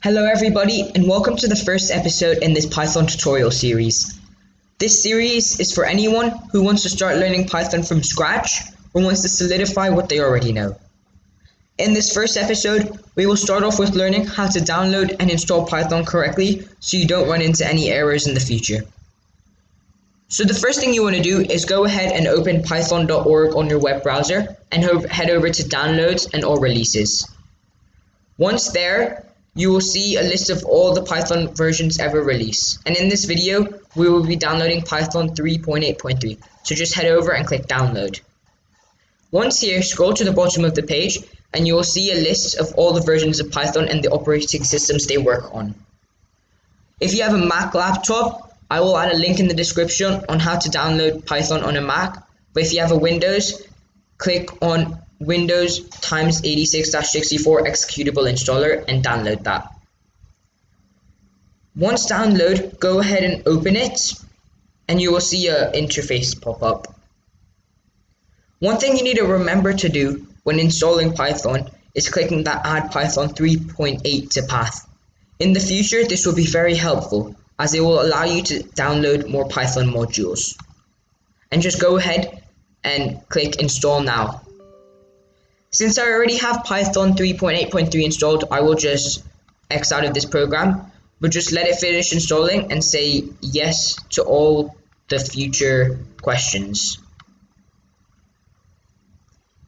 Hello everybody and welcome to the first episode in this Python tutorial series. This series is for anyone who wants to start learning Python from scratch or wants to solidify what they already know. In this first episode, we will start off with learning how to download and install Python correctly so you don't run into any errors in the future. So the first thing you want to do is go ahead and open python.org on your web browser and head over to downloads and all releases. Once there, you will see a list of all the Python versions ever released. And in this video, we will be downloading Python 3.8.3. So just head over and click download. Once here, scroll to the bottom of the page and you will see a list of all the versions of Python and the operating systems they work on. If you have a Mac laptop, I will add a link in the description on how to download Python on a Mac. But if you have a Windows, click on Windows times 86-64 executable installer and download that. Once download, go ahead and open it and you will see an interface pop up. One thing you need to remember to do when installing Python is clicking that add Python 3.8 to path. In the future, this will be very helpful as it will allow you to download more Python modules. And just go ahead and click install now. Since I already have Python 3.8.3 installed, I will just X out of this program, but just let it finish installing and say yes to all the future questions.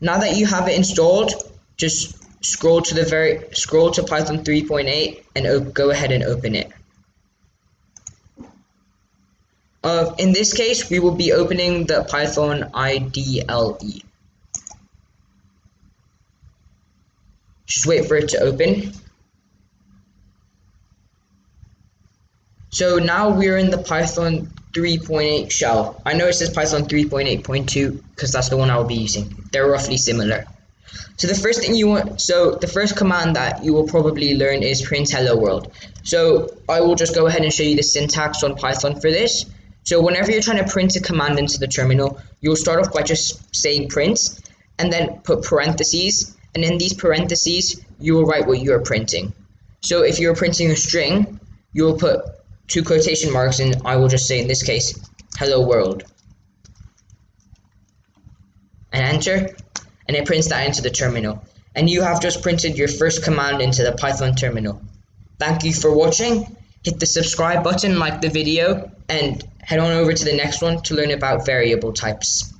Now that you have it installed, just scroll to Python 3.8 and go ahead and open it. In this case, we will be opening the Python IDLE. Just wait for it to open. So now we're in the Python 3.8 shell. I know it says Python 3.8.2 because that's the one I'll be using. They're roughly similar. So the first command that you will probably learn is print hello world. So I will just go ahead and show you the syntax on Python for this. So whenever you're trying to print a command into the terminal, you'll start off by just saying print and then put parentheses. And in these parentheses, you will write what you are printing. So if you're printing a string, you will put two quotation marks and I will just say in this case, hello world. And enter, and it prints that into the terminal. And you have just printed your first command into the Python terminal. Thank you for watching. Hit the subscribe button, like the video, and head on over to the next one to learn about variable types.